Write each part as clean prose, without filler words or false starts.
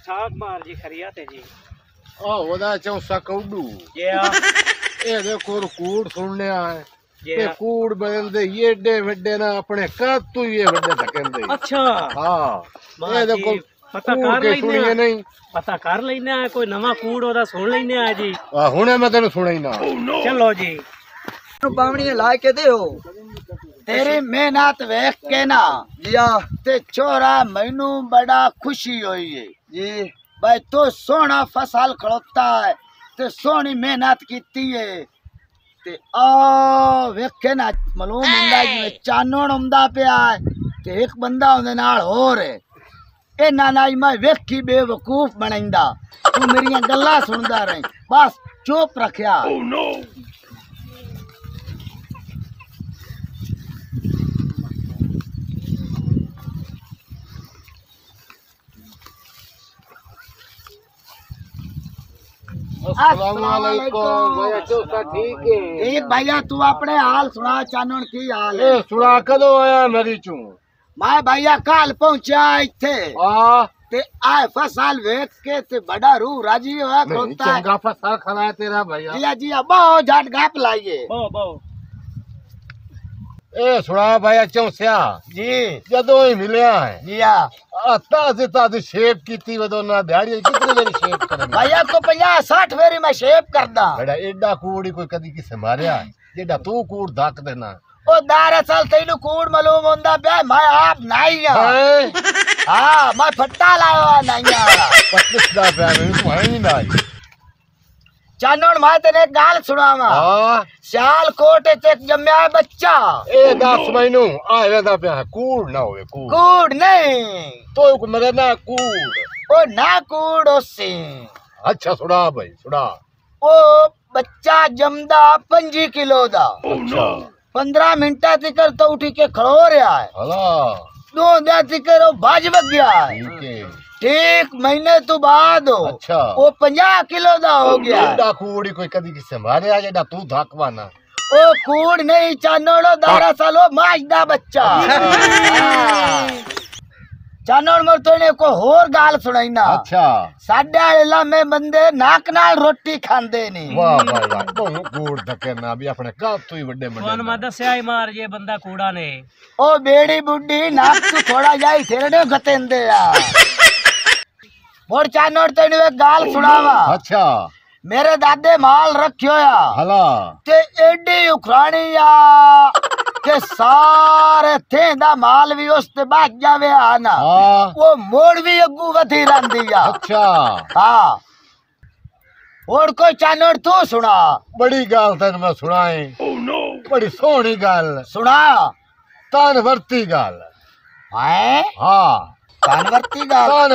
ठाक मार जी खरिया ते जी ओदा चौसा कौडू ये आ ए देखो कूड़ सुनने आए ये ते कूड़ बदलदे ये एडे वड्डे ना अपने कातू ये वड्डे धकेंदे। अच्छा हां ए देखो पता कर लेने नहीं पता कर लेने कोई नवा कूड़ ओदा सुन लेने आ जी। हुणे मैं तेनु सुनाई ना चलो जी बावणी ला के दे हो तेरी मेहनत देख के ना जिया ते छोरा मैनू बड़ा खुशी हुई है जी भाई तो सोना फसल खड़ोता है ते सोनी मेहनत कीती है ते आ वेखे ना मालूम हुंदा जिवें चानण हुंदा पिया है ते एक बंदा उहदे नाल होर है ए नाना जी मैं वेखी बेवकूफ बनाइंदा तू मेरियां गल्लां सुनदा रही बस चुप रखिया। अस्सलामुअलैकुम भैया चौसा ठीक है ठीक भैया तू अपने हाल सुना चानण की हाल है सुना कदों आया मेरी चू मैं भैया कल पहुंचा इथे ते आए फसल वेख के ते बड़ा रूह राजी हुआ खोता है चंगा फसल खरा है तेरा भैया जी जी बहुत झट गाप लाइए बो ए सुना भैया चौसिया जी जदों ही मिलिया है जिया ताजी ताजी शेप कीती वदों ना दिहाड़ी कितने मेरी शेप करनी भैया तो 50-60 फेरी मैं शेप करदा बड़ा एडा कूड़ कोई कदी किसे मारिया जेडा तू कूड़ धक देना ओ दरअसल तैनू कूड़ मालूम होंदा बे मैं आप नहीं हां मैं फट्टा लाया नहीं वाला 25 दा पे तू है ही ना चानण मैं तेरे गाल सुनावा सियाल कोट च जम्या बच्चा ए 10 महीनों आवे दा पे कूड़ ना होवे कूड़ नहीं तो को मरे ना कूड़ ओ ना कूड़ ओसे अच्छा सुना भाई सुना ओ बच्चा जमदा 5 किलो दा अच्छा 15 मिनटा तिकर तो उठी के खड़ो रहा है हला 2 दिन तिकर वो भाज बग गया है ठीक है ठीक महीने तो बाद हो अच्छा वो 50 किलो दा हो गया एडा कूड़ कोई कदी किसे मारिया जेडा तू धकवाना ओ कूड़ नहीं चानोड़ो दरअसल वो माज दा बच्चा चानोड़ मोर तो ने को होर गाल सुनाई ना अच्छा साडे वाला में बंदे नाक नाल रोटी खांदे नहीं वाह वाह वाह तो कूड़ धके ना भी अपने का तू ही बड़े कौन मैं दसया ही मार ये बंदा कूड़ा ने ओ बेड़ी बुड्ढी नाक तू थोड़ा जाई थेरड़े गतेंदे यार मोर चानोड़ तो ने गाल सुनावा अच्छा मेरे दादे माल रखियो या हला ते एडी उखरानी या के सारे थे दा माल भी उस ते बाज जावे आना वो मोड़ भी अगू वधी रंदी या अच्छा हां और कोई चानोड़ तू सुना बड़ी गाल तेन मैं सुनाए बड़ी सोहनी गाल सुना तान वर्ती गाल है हां तान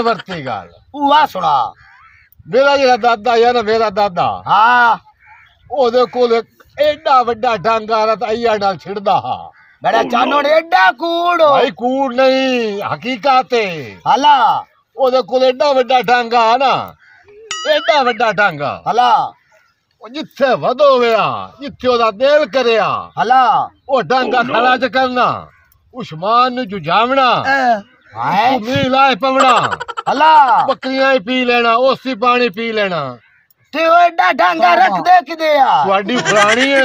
वर्ती गाल उआ सुना मेरा जेड़ा दादा है ना मेरा दादा हां ओदे कोल एडा वड्डा डांगा रत आया नाल छिड़दा हा बड़ा चानोड़ एडा कूड़ भाई कूड़ नहीं हकीकत है हला ओदे कोल एडा वड्डा डांगा है ना एडा वड्डा डांगा हला जिथे वदो वेया जिथे ओदा दिल करया हला ओ डांगा खड़ा च करना उस्मान नु जुझावना है मिलाए पवना हला बकरियां ही पी लेना ओसी पानी पी लेना ते एडा डांगा रख दे कि दे यार ਤੁਹਾਡੀ ਪੁਰਾਣੀ ਹੈ